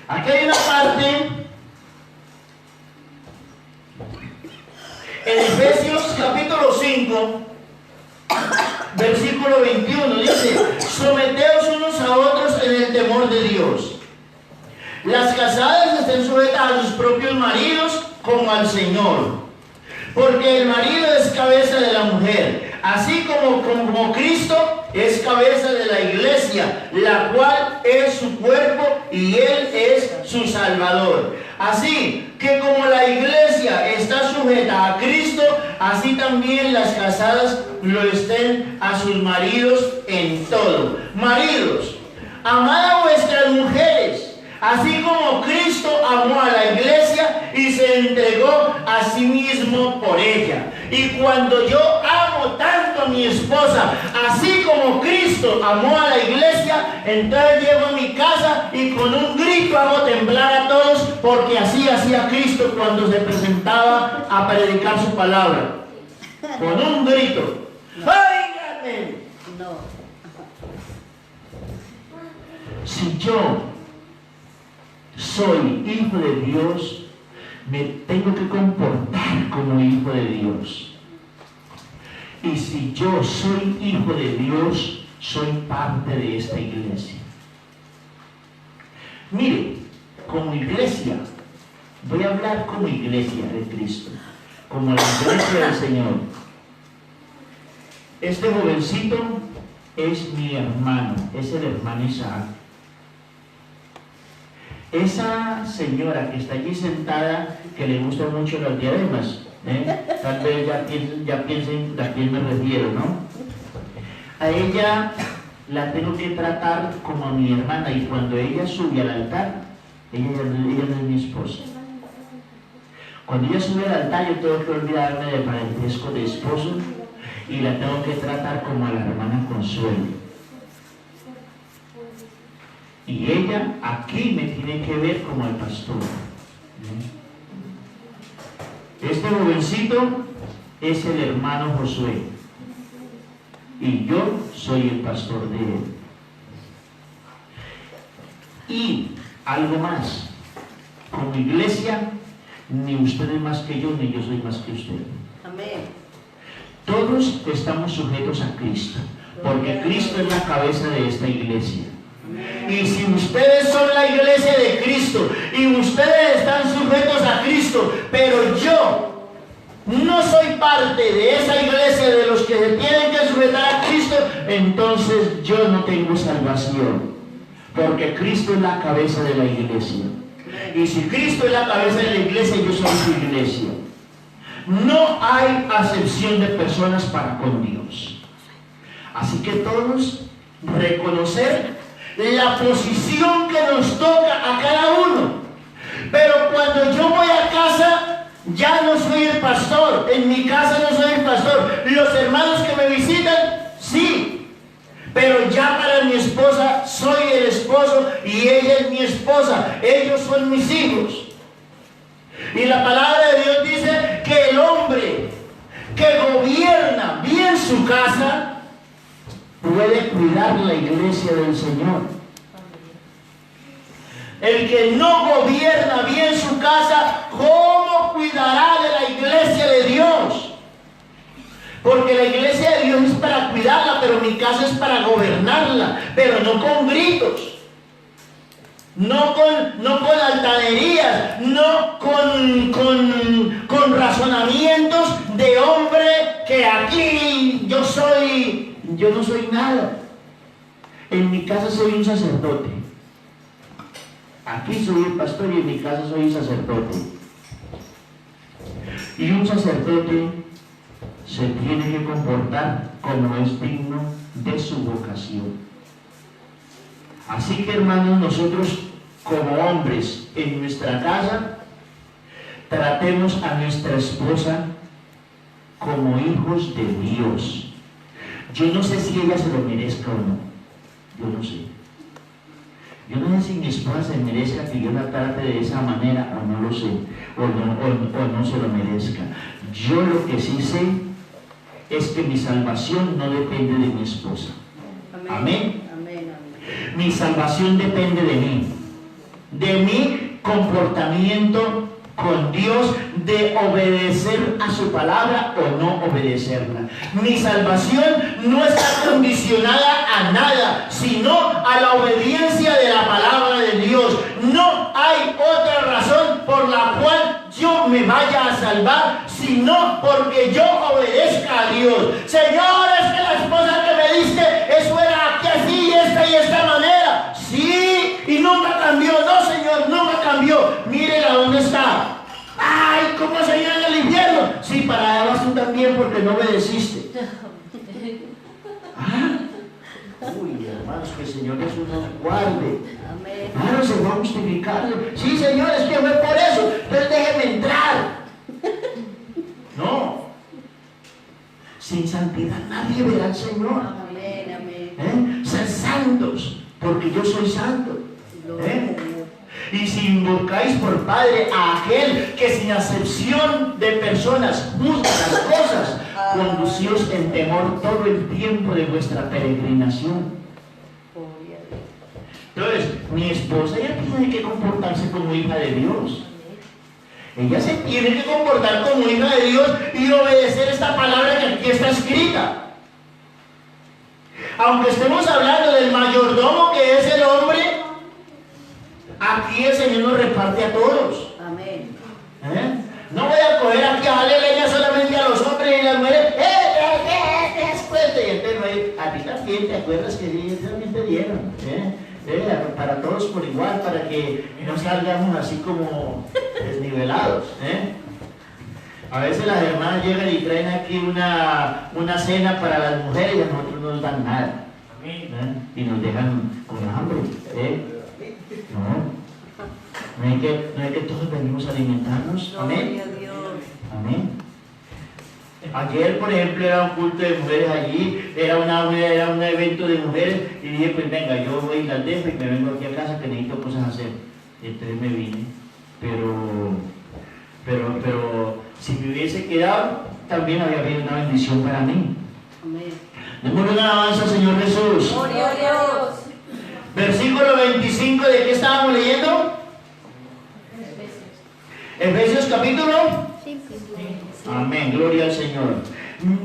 Aquí hay una parte en Efesios capítulo 5, versículo 21, dice: someteos unos a otros en el temor de Dios. Las casadas estén sujetas a sus propios maridos como al Señor, porque el marido es cabeza de la mujer, así como Cristo es cabeza de la iglesia, la cual es su cuerpo y Él es su Salvador. Así que como la iglesia está sujeta a Cristo, así también las casadas lo estén a sus maridos en todo. Maridos, amad a vuestras mujeres, así como Cristo amó a la iglesia y se entregó a sí mismo por ella. Y cuando yo amo tanto a mi esposa, así como Cristo amó a la iglesia, entonces llego a mi casa y con un grito hago temblar a todos, porque así hacía Cristo cuando se presentaba a predicar su palabra. Con un grito. ¡Óigame! No. Si yo soy hijo de Dios, me tengo que comportar como hijo de Dios. Y si yo soy hijo de Dios, soy parte de esta iglesia. Mire, como iglesia, voy a hablar como iglesia de Cristo, como la iglesia del Señor. Este jovencito es mi hermano, es el hermano Isaac. Esa señora que está allí sentada, que le gustan mucho las diademas, tal vez ya piensen a quién me refiero, ¿no? A ella la tengo que tratar como a mi hermana, y cuando ella sube al altar, ella no es mi esposa. Cuando ella sube al altar, yo tengo que olvidarme del parentesco de esposo y la tengo que tratar como a la hermana Consuelo. Y ella aquí me tiene que ver como el pastor. Este jovencito es el hermano Josué y yo soy el pastor de él. Y algo más, como iglesia, ni usted es más que yo, ni yo soy más que usted. Amén. Todos estamos sujetos a Cristo, porque Cristo es la cabeza de esta iglesia. Y si ustedes son la iglesia de Cristo y ustedes están sujetos a Cristo, pero yo no soy parte de esa iglesia de los que se tienen que sujetar a Cristo, entonces yo no tengo salvación, porque Cristo es la cabeza de la iglesia. Y si Cristo es la cabeza de la iglesia, yo soy su iglesia. No hay acepción de personas para con Dios. Así que todos reconocer la posición que nos toca a cada uno. Pero cuando yo voy a casa, ya no soy el pastor. En mi casa no soy el pastor. Los hermanos que me visitan, sí, pero ya para mi esposa soy el esposo y ella es mi esposa. Ellos son mis hijos. Y la palabra de Dios dice que el hombre que gobierna bien su casa puede cuidar la iglesia del Señor. El que no gobierna bien su casa, ¿cómo cuidará de la iglesia de Dios? Porque la iglesia de Dios es para cuidarla, pero mi casa es para gobernarla, pero no con gritos, no con altanerías, no con razonamientos de hombre que aquí yo no soy nada. En mi casa soy un sacerdote. Aquí soy el pastor y en mi casa soy un sacerdote. Y un sacerdote se tiene que comportar como es digno de su vocación. Así que, hermanos, nosotros como hombres en nuestra casa tratemos a nuestra esposa como hijos de Dios. Yo no sé si ella se lo merezca o no. Yo no sé. Yo no sé si mi esposa se merezca que yo la trate de esa manera o no lo sé, o no se lo merezca. Yo lo que sí sé es que mi salvación no depende de mi esposa. Amén. Mi salvación depende de mí, de mi comportamiento con Dios, de obedecer a su palabra o no obedecerla. Mi salvación no está condicionada a nada, sino a la obediencia de la palabra de Dios. No hay otra razón por la cual yo me vaya a salvar, sino porque yo obedezca a Dios. Señor, es que la esposa que me diste, eso era aquí así y esta manera. Sí, y nunca cambió. No, Señor, nunca cambió. Mírela dónde está. Ay, ¿cómo se irá en el infierno? Sí, para allá vas tú también porque no obedeciste. Uy, hermanos, que el Señor Jesús nos guarde. Claro, se va a justificar. Sí, Señor, es que fue por eso. Entonces déjeme entrar. No. Sin santidad nadie verá al Señor. Ser santos, porque yo soy santo. Y si invocáis por Padre a aquel que sin acepción de personas juzga las cosas, conducíos en temor todo el tiempo de vuestra peregrinación. Entonces, mi esposa ya tiene que comportarse como hija de Dios. Ella se tiene que comportar como hija de Dios y obedecer esta palabra que aquí está escrita. Aunque estemos hablando del mayordomo que es el hombre, aquí el Señor nos reparte a todos. Amén. No voy a coger aquí a darle leña solamente a los hombres y las mujeres. ¿Te das cuenta? Y entonces, a ti también te acuerdas que ellos también te dieron. Para todos por igual, para que no salgamos así como desnivelados. A veces las hermanas llegan y traen aquí una cena para las mujeres y a nosotros no nos dan nada. Y nos dejan con hambre. No es que todos venimos a alimentarnos. Amén. Amén. Ayer, por ejemplo, era un culto de mujeres allí, era un evento de mujeres, y dije, pues venga, yo voy y las dejo y me vengo aquí a casa que necesito cosas hacer. Y entonces me vine. Pero si me hubiese quedado, también había habido una bendición para mí. Amén. Démosle una alabanza al Señor Jesús. Gloria a Dios. Versículo 25, ¿de qué estábamos leyendo? Efesios capítulo. Amén, gloria al Señor.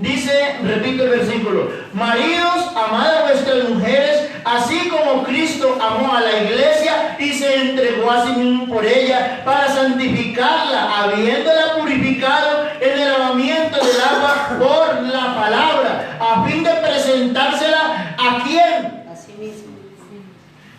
Dice, repito el versículo: maridos, amad a vuestras mujeres, así como Cristo amó a la iglesia y se entregó a sí mismo por ella, para santificarla, habiéndola purificado en el lavamiento del agua por la palabra, a fin de presentársela ¿a quién? A sí mismo.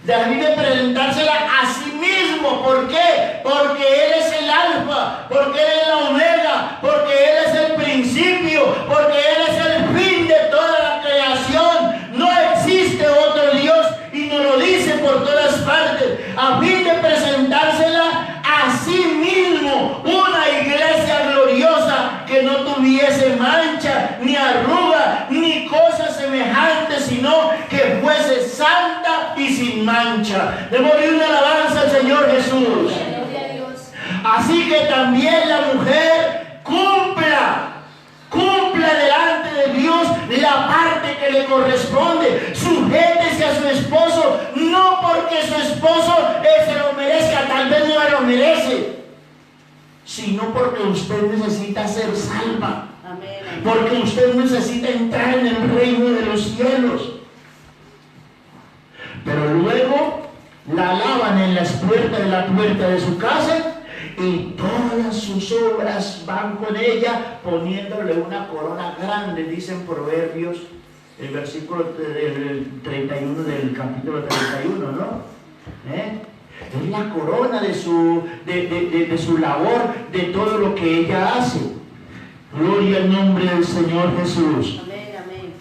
A fin de presentársela a sí mismo. ¿Por qué? Porque Él es el alfa, porque Él es la omega, porque Él es el principio, porque Él es el fin de toda la creación. No existe otro Dios y nos lo dice por todas partes, a fin de presentársela a sí mismo, una iglesia gloriosa que no tuviese mancha, ni arruga, ni cosa semejante, sino que fuese santa y sin mancha. Démosle una alabanza al Señor Jesús. Gloria a Dios. Así que también la mujer cumpla delante de Dios la parte que le corresponde. Sujétese a su esposo, no porque su esposo se lo merezca, tal vez no lo merece, sino porque usted necesita ser salva. Amén. Porque usted necesita entrar en el reino de los cielos. Pero luego la alaban en las puertas de la puerta de su casa, y todas sus obras van con ella, poniéndole una corona grande, dicen Proverbios, el versículo del 31 del capítulo 31, ¿no? Es la corona de su labor, de todo lo que ella hace. Gloria al nombre del Señor Jesús. Amén, amén.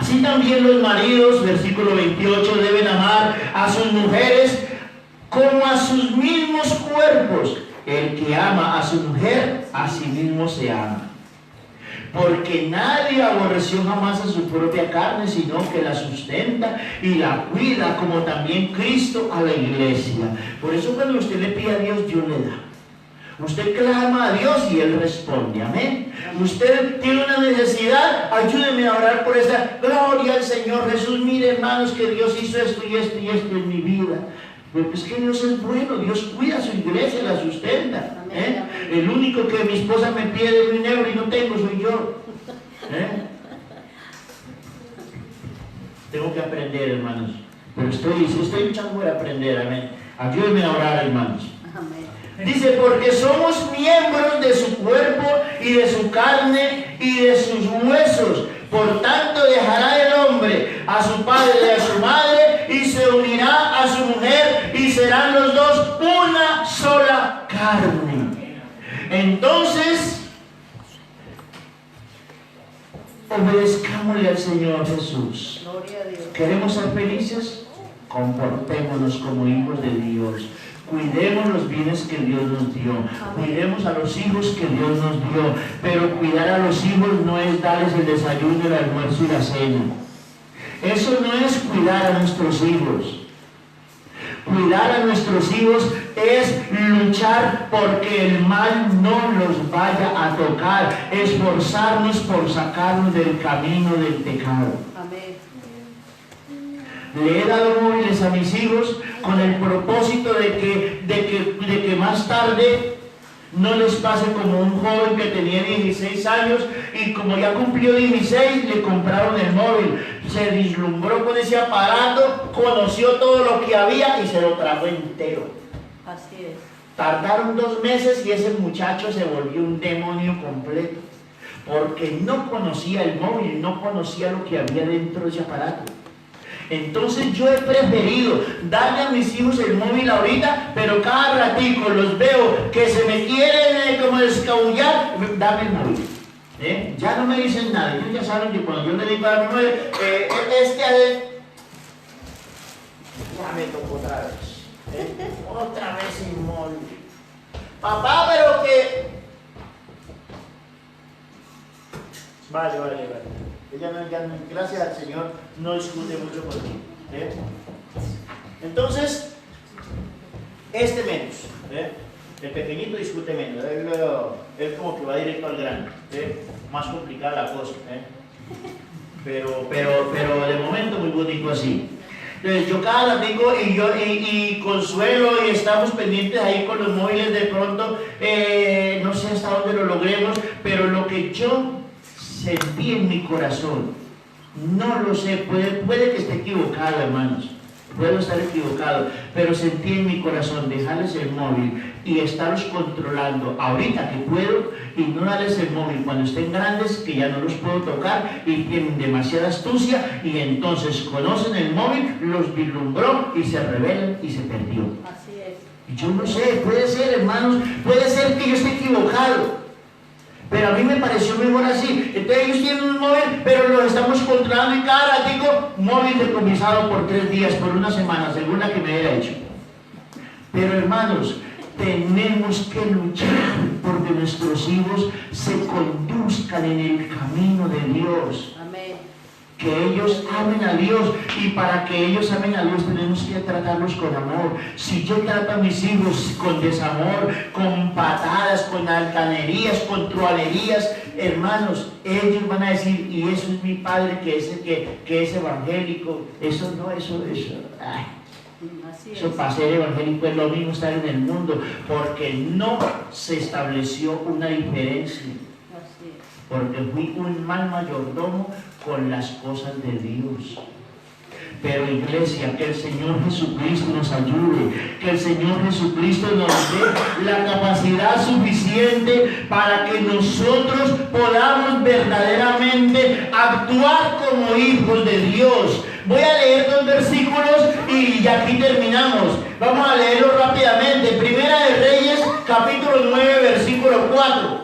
Así también los maridos, versículo 28, deben amar a sus mujeres como a sus mismos cuerpos. El que ama a su mujer, a sí mismo se ama. Porque nadie aborreció jamás a su propia carne, sino que la sustenta y la cuida, como también Cristo a la iglesia. Por eso cuando usted le pide a Dios, Dios le da. Usted clama a Dios y Él responde, amén. Usted tiene una necesidad, ayúdeme a orar por esta. Gloria al Señor Jesús. Mire, hermanos, que Dios hizo esto y esto y esto en mi vida. Porque es que Dios es bueno, Dios cuida a su iglesia, la sustenta. El único que mi esposa me pide dinero y no tengo soy yo. Tengo que aprender, hermanos. Pero estoy luchando por aprender, amén. Ayúdenme a orar, hermanos. Amén. Dice, porque somos miembros de su cuerpo y de su carne y de sus huesos. Por tanto dejará el hombre a su padre y a su madre y se unirá a su mujer y serán los dos una sola carne. Entonces, obedezcámosle al Señor Jesús. Gloria a Dios. ¿Queremos ser felices? Comportémonos como hijos de Dios. Cuidemos los bienes que Dios nos dio. Cuidemos a los hijos que Dios nos dio. Pero cuidar a los hijos no es darles el desayuno, el almuerzo y la cena. Eso no es cuidar a nuestros hijos. Cuidar a nuestros hijos es luchar porque el mal no los vaya a tocar. Esforzarnos por sacarnos del camino del pecado. Amén. Le he dado móviles a mis hijos con el propósito de que más tarde no les pase como un joven que tenía 16 años y como ya cumplió 16 le compraron el móvil. Se deslumbró con ese aparato, conoció todo lo que había y se lo tragó entero. Así es. Tardaron 2 meses y ese muchacho se volvió un demonio completo porque no conocía el móvil, no conocía lo que había dentro de ese aparato. Entonces yo he preferido darle a mis hijos el móvil ahorita, pero cada ratico los veo que se me quieren como descabullar, dame el móvil. Ya no me dicen nada. Ellos ya saben que cuando yo le digo a mi móvil, ya me tocó otra vez. Otra vez sin móvil. Papá, pero que... Vale. Ella no, gracias al Señor, no discute mucho conmigo. Entonces, menos. El pequeñito discute menos. Él como que va directo al grano. Más complicada la cosa. Pero de momento muy bonito así. Entonces, yo cada ratico y Consuelo y estamos pendientes ahí con los móviles de pronto. No sé hasta dónde lo logremos, pero lo que yo sentí en mi corazón, no lo sé, puede que esté equivocado, hermanos, puedo estar equivocado, pero sentí en mi corazón dejarles el móvil y estarlos controlando ahorita que puedo y no darles el móvil cuando estén grandes que ya no los puedo tocar y tienen demasiada astucia y entonces conocen el móvil, los vislumbró y se rebelan y se perdió. Así es. Y yo no sé, puede ser, hermanos, puede ser que yo esté equivocado. Pero a mí me pareció mejor así. Entonces ellos tienen un móvil, pero lo estamos controlando y cada ratico, móvil decomisado por 3 días, por 1 semana, según la que me hubiera hecho. Pero hermanos, tenemos que luchar porque nuestros hijos se conduzcan en el camino de Dios. Amén. Que ellos amen a Dios y para que ellos amen a Dios tenemos que tratarlos con amor. Si yo trato a mis hijos con desamor, con patadas, con altanerías, con truanerías, hermanos, ellos van a decir, y eso es mi padre que es evangélico. Eso no, eso. Ay. Eso para ser evangélico es lo mismo estar en el mundo, porque no se estableció una diferencia. Porque fui un mal mayordomo con las cosas de Dios. Pero iglesia, que el Señor Jesucristo nos ayude, que el Señor Jesucristo nos dé la capacidad suficiente para que nosotros podamos verdaderamente actuar como hijos de Dios. Voy a leer 2 versículos y ya aquí terminamos. Vamos a leerlo rápidamente. Primera de Reyes, capítulo 9, versículo 4.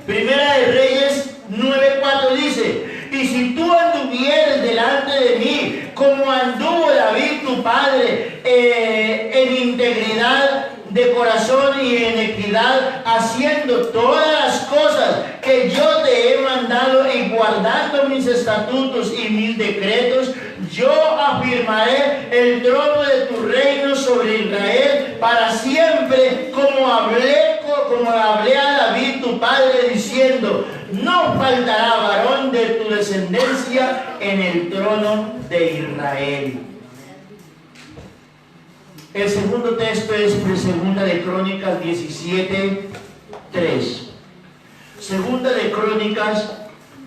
Primera de Reyes 9:4 dice: y si tú tú anduvieres delante de mí, como anduvo David tu padre, en integridad de corazón y en equidad, haciendo todas las cosas que yo te he mandado y guardando mis estatutos y mis decretos, yo afirmaré el trono de tu reino sobre Israel para siempre, como hablé a David tu padre, diciendo: no faltará varón de tu descendencia en el trono de Israel. El segundo texto es Segunda de Crónicas 17:3. Segunda de Crónicas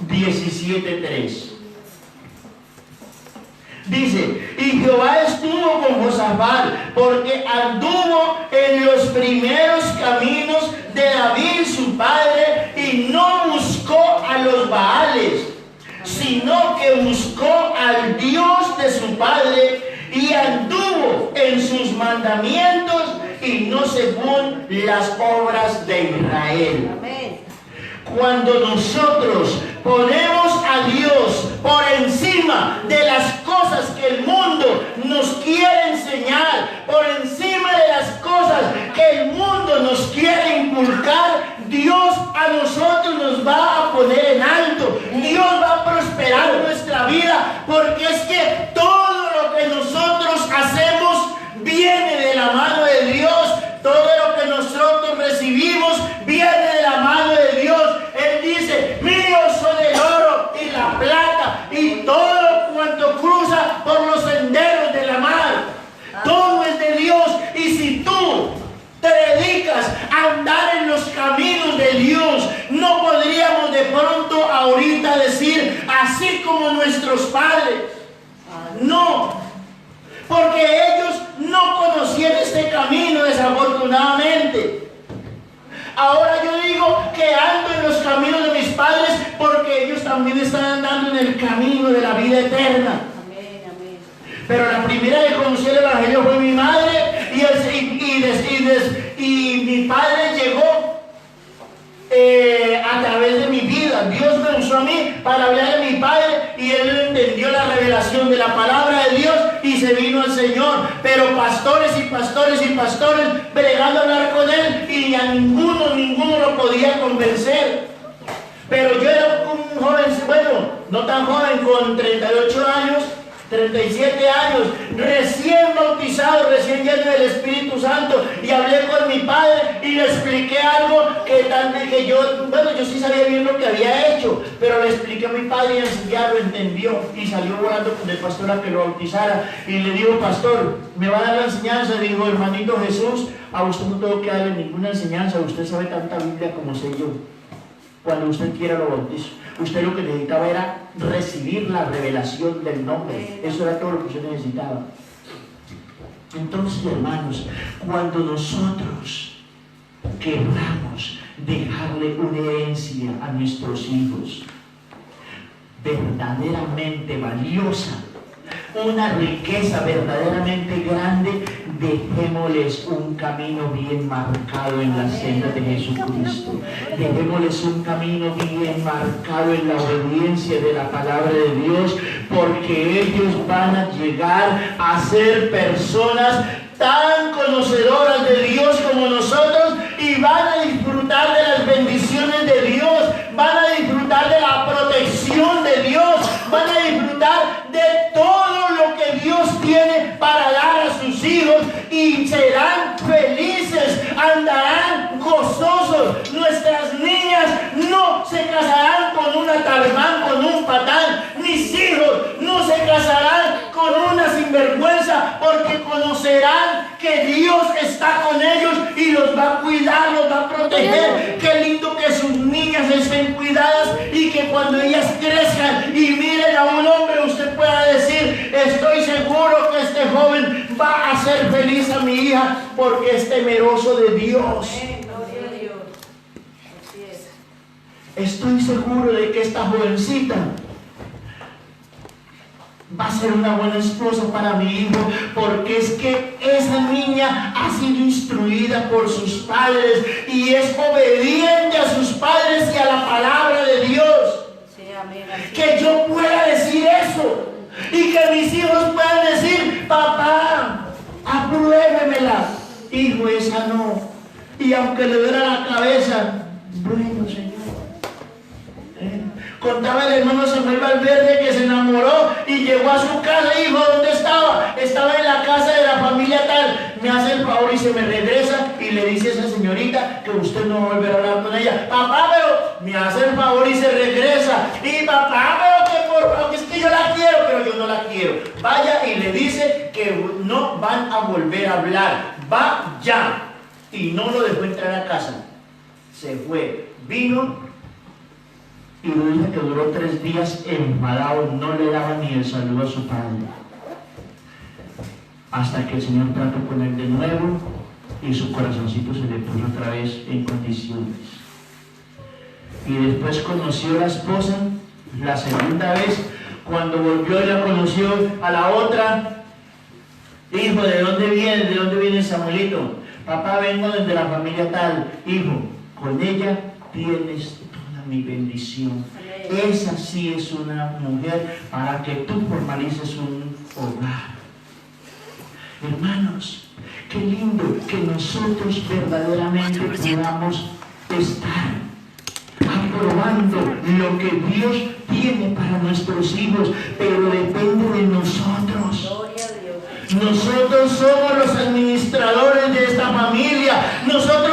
17:3. Dice: y Jehová estuvo con Josafat, porque anduvo en los primeros caminos de David su padre, y no buscó a los Baales, sino que buscó al Dios de su padre, y anduvo en sus mandamientos y no según las obras de Israel. Amén. Cuando nosotros ponemos a Dios por encima de las cosas que el mundo nos quiere enseñar, por encima de las cosas que el mundo nos quiere inculcar, Dios a nosotros nos va a poner en alto. Dios va a prosperar nuestra vida, porque es que todo lo que nosotros hacemos viene de la mano de Dios. Todo lo que nosotros recibimos viene de la mano de Dios. Él dice: míos son el oro y la plata y todo cuanto cruza por los senderos de la mar. Todo es de Dios. Y si tú te dedicas a andar en los caminos de Dios, no podríamos de pronto ahorita decir así como nuestros padres. No, porque ellos no conocían este camino, desafortunadamente. Ahora yo digo que ando en los caminos de mis padres, porque ellos también están andando en el camino de la vida eterna. Amén, amén. Pero la primera que conoció el Evangelio fue mi madre, y mi padre llegó a través de mi vida. Dios me usó a mí para hablar de mi padre, y él entendió la revelación de la palabra de Dios y se vino al Señor. Pero pastores y pastores y pastores bregando a hablar con él, y a ninguno lo podía convencer. Pero yo era un joven, bueno, no tan joven, con 38 años, 37 años, recién bautizado, recién lleno del Espíritu Santo, y hablé con mi padre y le expliqué algo que yo sí sabía bien lo que había hecho, pero le expliqué a mi padre y enseguida lo entendió y salió volando con el pastor a que lo bautizara. Y le digo: pastor, ¿me va a dar la enseñanza? Digo: hermanito Jesús, a usted no tengo que darle ninguna enseñanza, usted sabe tanta Biblia como sé yo. Cuando usted quiera lo bautizo. Usted lo que necesitaba era recibir la revelación del nombre. Eso era todo lo que usted necesitaba. Entonces, hermanos, cuando nosotros queramos dejarle una herencia a nuestros hijos verdaderamente valiosa, una riqueza verdaderamente grande, dejémosles un camino bien marcado en la senda de Jesucristo. Dejémosles un camino bien marcado en la obediencia de la palabra de Dios, porque ellos van a llegar a ser personas tan conocedoras de Dios como nosotros, y van a disfrutar de las bendiciones de Dios, van a disfrutar de la protección de Dios, van a disfrutar de todo lo que Dios tiene para dar a sus hijos, y serán felices, andarán gozosos. Nuestras niñas no se casarán con una talibán, con un patán. Mis hijos no se casarán con una sinvergüenza, porque conocerán que Dios está con ellos y los va a cuidar, los va a proteger. Qué lindo que sus niñas estén cuidadas, y que cuando ellas crezcan y miren a un hombre, usted pueda decir: estoy seguro que este joven va a hacer feliz a mi hija, porque es temeroso de Dios. Amén, gloria a Dios. Así es. Estoy seguro de que esta jovencita va a ser una buena esposa para mi hijo, porque es que esa niña ha sido instruida por sus padres y es obediente a sus padres y a la palabra de Dios. Sí, amén, amén. que yo pueda decir eso y que mis hijos puedan decir, papá, apruébemela. Hijo, esa no. Y aunque le duela la cabeza, bueno, Señor. Contaba el hermano Samuel Valverde que se enamoró y llegó a su casa. Hijo, ¿dónde estaba? Estaba en la casa de la familia tal. Me hace el favor y se me regresa y le dice a esa señorita que usted no va a volver a hablar con ella. Papá, pero me hace el favor y se regresa. Y papá, pero que por favor, es que yo la quiero, pero yo no la quiero. Vaya y le dice que no van a volver a hablar. Va ya. Y no lo dejó entrar a casa. Se fue. Vino. Y dice que duró 3 días enfadado, no le daba ni el saludo a su padre. Hasta que el Señor trató con él de nuevo y su corazoncito se le puso otra vez en condiciones. Y después conoció a la esposa la segunda vez. Cuando volvió y la conoció a la otra, hijo, ¿de dónde vienes? ¿De dónde viene Samuelito? Papá, vengo desde la familia tal. Hijo, con ella tienes mi bendición. Esa sí es una mujer para que tú formalices un hogar. Hermanos, qué lindo que nosotros verdaderamente podamos estar aprobando lo que Dios tiene para nuestros hijos, pero depende de nosotros. Gloria a Dios. Nosotros somos los administradores de esta familia. Nosotros